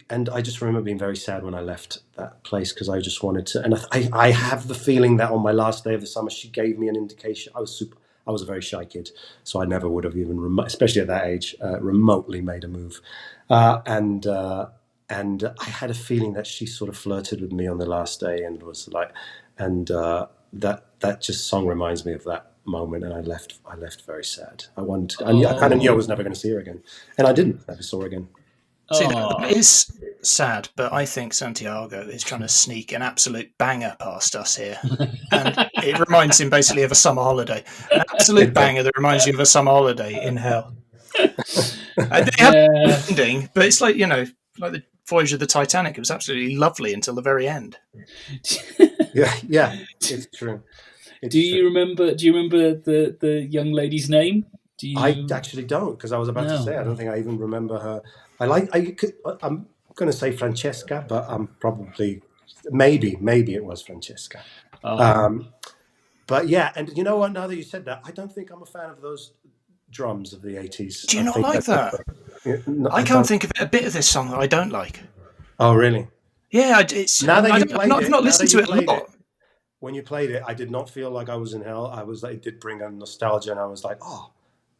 and I just remember being very sad when I left that place because I just wanted to. And I have the feeling that on my last day of the summer, she gave me an indication. I was a very shy kid, so I never would have even, especially at that age, remotely made a move. And I had a feeling that she sort of flirted with me on the last day, and was like, and that just song reminds me of that moment. And I left very sad. I kind of knew I was never going to see her again, and I didn't. Never saw her again. See, that is sad, but I think Santiago is trying to sneak an absolute banger past us here. And it reminds him basically of a summer holiday. An absolute banger that reminds you of a summer holiday in hell. And they have an ending, but it's like, like the voyage of the Titanic. It was absolutely lovely until the very end. Yeah, it's true. Do you remember the young lady's name? I actually don't, because I was about to say I don't think I even remember her. I'm going to say Francesca, but I'm probably maybe it was Francesca. But yeah, and you know what? Now that you said that, I don't think I'm a fan of those drums of the 80s. Do you not like that? I can't think of a bit of this song that I don't like. Oh, really? Yeah, it's. Now that you played I've not listened to it a lot. When you played it, I did not feel like I was in hell. It did bring a nostalgia, and I was like,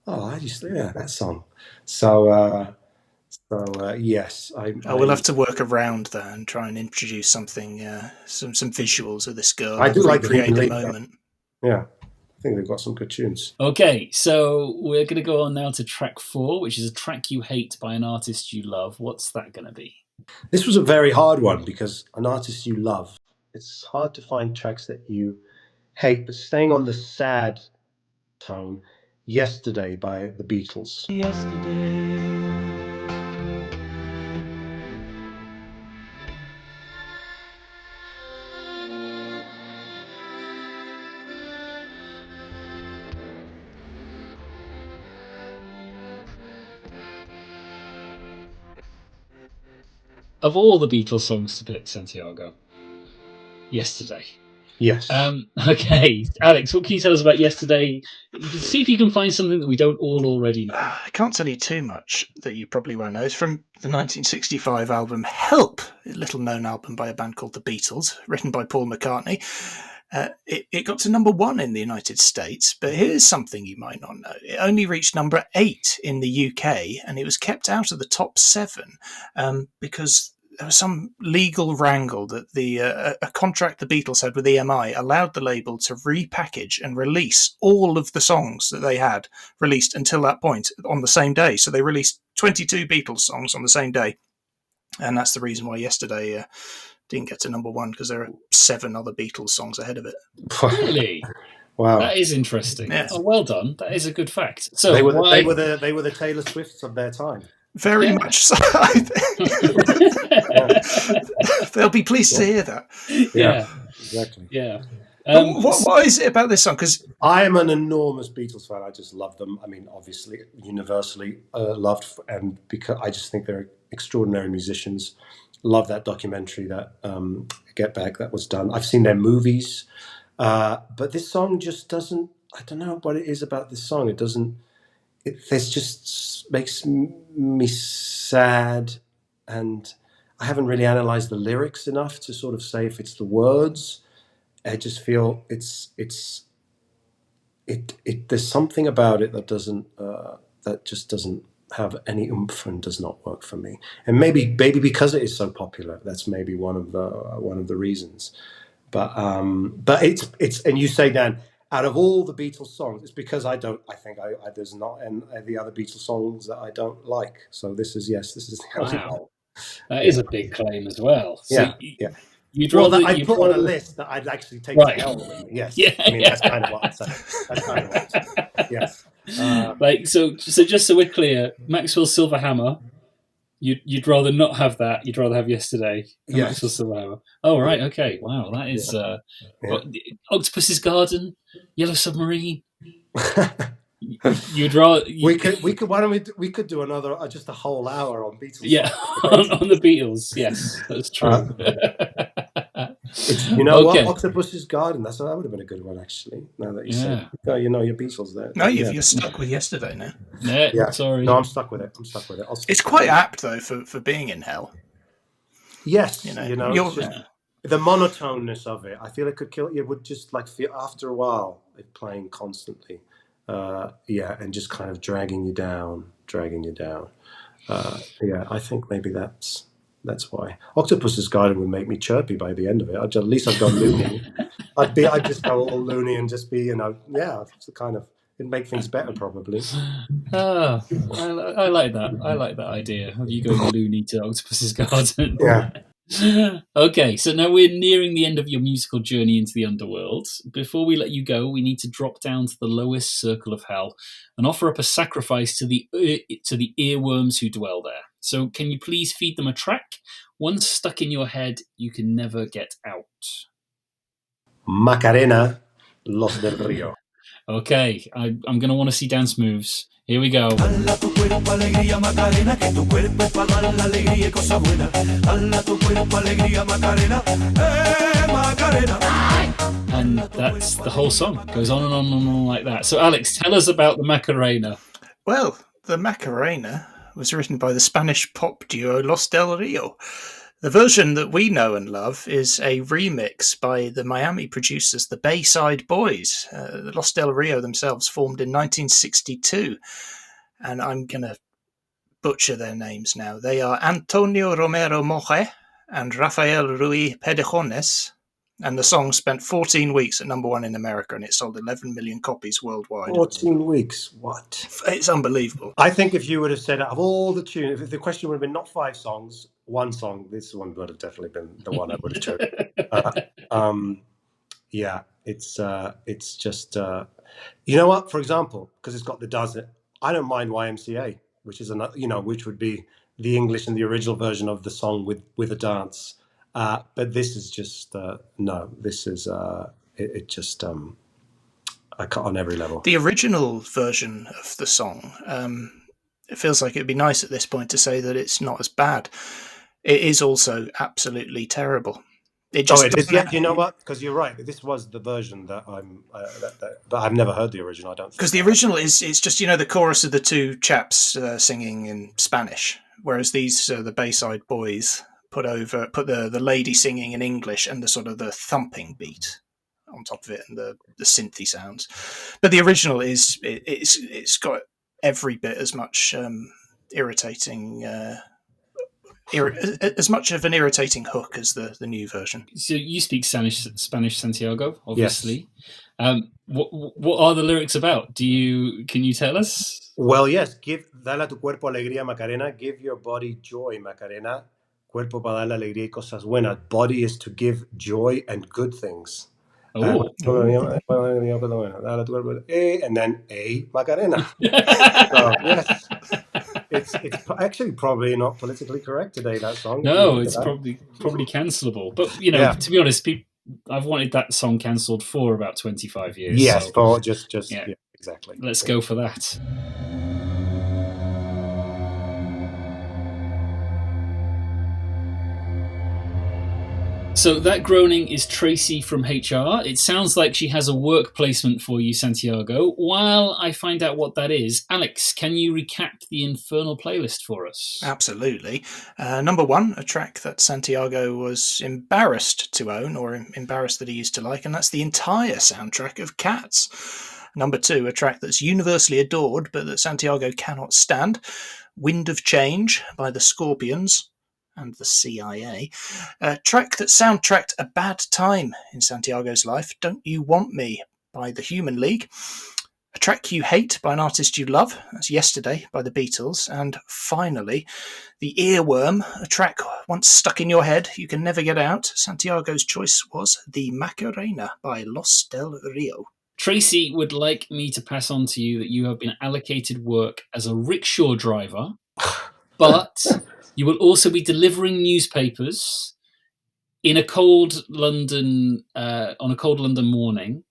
that song. So yes, I will have to work around that and try and introduce something, some visuals of this girl. I do like create the the moment. Yeah, I think they've got some good tunes. Okay, so we're going to go on now to track 4, which is A Track You Hate by an artist you love. What's that going to be? This was a very hard one because an artist you love. It's hard to find tracks that you hate, but staying on the sad tone, Yesterday by the Beatles. Yesterday. Of all the Beatles songs to pick, Santiago, Yesterday. Yes. Okay, Alex, what can you tell us about Yesterday? See if you can find something that we don't all already know. I can't tell you too much that you probably won't know. It's from the 1965 album Help, a little-known album by a band called The Beatles, written by Paul McCartney. It got to number 1 in the United States, but here's something you might not know. It only reached number 8 in the UK, and it was kept out of the top 7 because there was some legal wrangle that a contract the Beatles had with EMI allowed the label to repackage and release all of the songs that they had released until that point on the same day. So they released 22 Beatles songs on the same day. And that's the reason why Yesterday didn't get to number 1, because there are 7 other Beatles songs ahead of it. Really? Wow. That is interesting. Yes. Oh, well done. That is a good fact. So they were the Taylor Swifts of their time. Very much so. They'll be pleased to hear that. Yeah. Exactly. Yeah. What is it about this song? Because I am an enormous Beatles fan. I just love them. I mean, obviously, universally loved, and because I just think they're extraordinary musicians. Love that documentary, that Get Back, that was done. I've seen their movies, but this song just doesn't. I don't know what it is about this song. It doesn't. This just makes me sad, and I haven't really analysed the lyrics enough to sort of say if it's the words. I just feel there's something about it that just doesn't have any oomph and does not work for me. And maybe because it is so popular, that's maybe one of the reasons. But it's and you say, Dan, out of all the Beatles songs, it's because there's not the other Beatles songs that I don't like. So this is the only one. That is a big claim as well. So yeah. I put on a list that I'd actually take to hell with me. Yes. Yeah, I mean, that's kind of what I'm saying. That's kind of what I'm saying. Yes. So just so we're clear, Maxwell Silverhammer, you'd rather not have that. You'd rather have Yesterday than Yes. Maxwell Silverhammer. Oh, right. Okay. Wow. That is Octopus's Garden, Yellow Submarine. You'd rather We could. Why don't we could do another just a whole hour on Beatles. yeah on the Beatles. Yes, that's true. You know Okay. what? Octopus's Garden. That would have been a good one, actually. Now that you say, Yeah. you know your Beatles there. No, Yeah. you're stuck with yesterday now. Yeah. Sorry. No, I'm stuck with it. I'll stick It's with quite it. apt though for being in hell. Yes, You know, it's just the monotoneness of it. I feel it could kill you. It would just feel after a while it playing constantly. And just kind of dragging you down. I think maybe that's why. Octopus's Garden would make me chirpy by the end of it. At least I'd go loony. I'd just go all loony and just be, it's the kind of, it'd make things better probably. I like that. I like that idea of you going loony to Octopus's Garden. Yeah. Okay, so now we're nearing the end of your musical journey into the underworld. Before we let you go, we need to drop down to the lowest circle of hell and offer up a sacrifice to the earworms who dwell there. So can you please feed them a track? Once stuck in your head, you can never get out. Macarena, Los del Rio. Okay, I'm going to want to see dance moves. Here we go. Dala tu cuerpo alegría Macarena, que tu cuerpo es para dar la alegría y cosa buena. Dala tu cuerpo alegría Macarena, Macarena. And that's the whole song. It goes on and on and on like that. So Alex, tell us about the Macarena. Well, the Macarena was written by the Spanish pop duo Los del Rio. The version that we know and love is a remix by the Miami producers, the Bayside Boys. The Los del Rio themselves formed in 1962, and I'm going to butcher their names now. They are Antonio Romero Moje and Rafael Rui Pedejones, and the song spent 14 weeks at number one in America, and it sold 11 million copies worldwide. 14 weeks. What? It's unbelievable. I think if you would have said, of all the tunes, if the question would have been not 5 songs, 1 song, this one would have definitely been the one I would have chosen. It's just, you know what? For example, because it's got the does it, I don't mind YMCA, which is another, which would be the English and the original version of the song with a dance. But this is just no. This is it just I cut on every level. The original version of the song, it feels like it'd be nice at this point to say that it's not as bad. It is also absolutely terrible. It just it is. Yeah, you know what? Because you're right. This was the version that but I've never heard the original. I don't. Because the original is it's just the chorus of the two chaps singing in Spanish, whereas these the Bayside Boys put the lady singing in English and the sort of the thumping beat on top of it and the synthy sounds. But the original it's got every bit as much irritating. As much of an irritating hook as the new version. So you speak Spanish, Santiago, obviously. Yes. What are the lyrics about? Can you tell us? Well, yes. Dale tu cuerpo alegría, Macarena. Give your body joy, Macarena. Cuerpo para dar la alegría y cosas buenas. Body is to give joy and good things. Oh. And then Macarena. So, yes. It's actually probably not politically correct today, that song. No, it's probably cancelable. But to be honest, I've wanted that song cancelled for about 25 years. Yes, so, just exactly. Let's go for that. So that groaning is Tracy from HR. It sounds like she has a work placement for you, Santiago. While I find out what that is, Alex, can you recap the Infernal playlist for us? Absolutely. Number 1, a track that Santiago was embarrassed to own, or embarrassed that he used to like, and that's the entire soundtrack of Cats. Number 2, a track that's universally adored, but that Santiago cannot stand, Wind of Change by the Scorpions and the CIA. A track that soundtracked a bad time in Santiago's life, Don't You Want Me by the Human League. A track you hate by an artist you love, that's Yesterday by the Beatles. And finally, The Earworm, a track once stuck in your head, you can never get out. Santiago's choice was The Macarena by Los del Rio. Tracy would like me to pass on to you that you have been allocated work as a rickshaw driver, but you will also be delivering newspapers in a cold London on a cold London morning,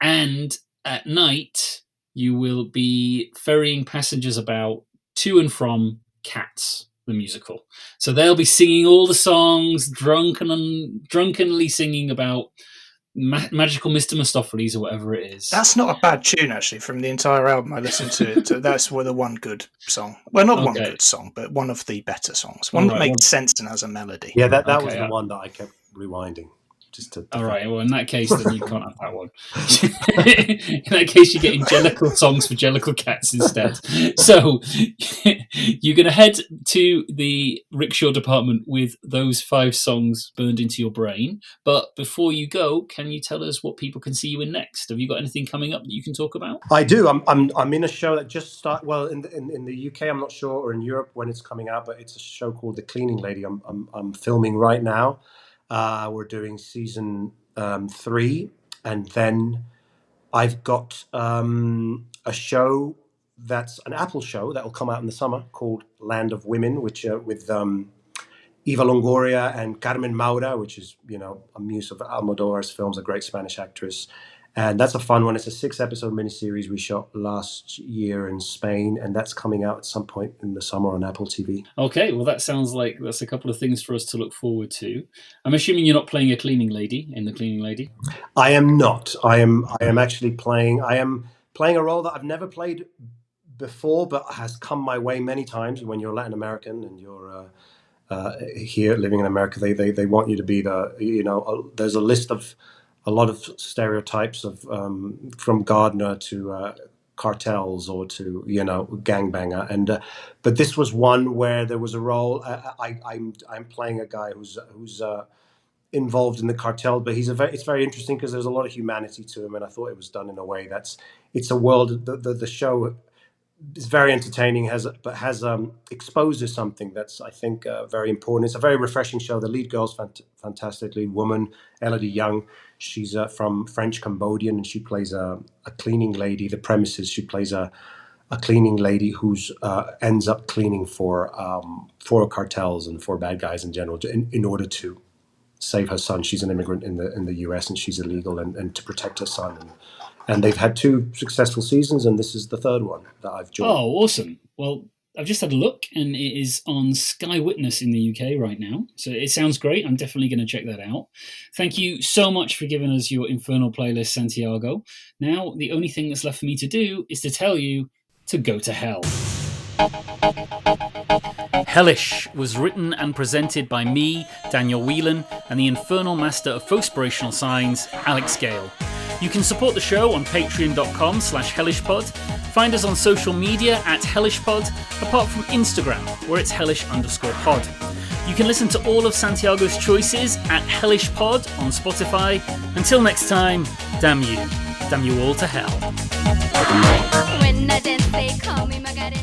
and at night you will be ferrying passengers about to and from Cats, the musical. So they'll be singing all the songs, drunkenly singing about Magical Mr. Mistopheles or whatever it is. That's not a bad tune, actually, from the entire album. I listened to it. That's the one good song. Well, not one good song, but one of the better songs. One that makes sense and has a melody. Yeah, that was the one that I kept rewinding. All right, well, in that case, then you can't have that one. In that case, you're getting Jellicle songs for Jellicle Cats instead. So you're going to head to the rickshaw department with those 5 songs burned into your brain. But before you go, can you tell us what people can see you in next? Have you got anything coming up that you can talk about? I do. I'm in a show that just started. Well, in the UK, I'm not sure, or in Europe when it's coming out, but it's a show called The Cleaning Lady. I'm filming right now. We're doing season 3, and then I've got a show that's an Apple show that will come out in the summer called Land of Women, which with Eva Longoria and Carmen Maura, which is a muse of Almodovar's films, a great Spanish actress. And that's a fun one. It's a 6-episode miniseries we shot last year in Spain, and that's coming out at some point in the summer on Apple TV. Okay, well, that sounds like that's a couple of things for us to look forward to. I'm assuming you're not playing a cleaning lady in The Cleaning Lady? I am not. I am actually playing a role that I've never played before, but has come my way many times. When you're Latin American and you're here living in America, they want you to be there's a list of a lot of stereotypes of from gardener to cartels or to gangbanger, and but this was one where there was a role. I'm playing a guy who's involved in the cartel, but it's very interesting because there's a lot of humanity to him, and I thought it was done in a way it's a world. The show is very entertaining, has exposes something that's, I think, very important. It's a very refreshing show. The lead girl's fantastic, lead woman, Elodie Young. She's from French Cambodian, and she plays a cleaning lady. The premise is she plays a cleaning lady who's ends up cleaning for cartels and for bad guys in general in order to save her son. She's an immigrant in the US, and she's illegal, and to protect her son. And they've had 2 successful seasons, and this is the 3rd one that I've joined. Oh, awesome. Well, I've just had a look, and it is on Sky Witness in the UK right now. So it sounds great. I'm definitely going to check that out. Thank you so much for giving us your Infernal playlist, Santiago. Now, the only thing that's left for me to do is to tell you to go to hell. Hellish was written and presented by me, Daniel Whelan, and the Infernal Master of Fospirational Signs, Alex Gale. You can support the show on patreon.com/hellishpod. Find us on social media at hellishpod, apart from Instagram, where it's hellish_pod. You can listen to all of Santiago's choices at hellishpod on Spotify. Until next time, damn you all to hell. When I dance, they call me Macarena.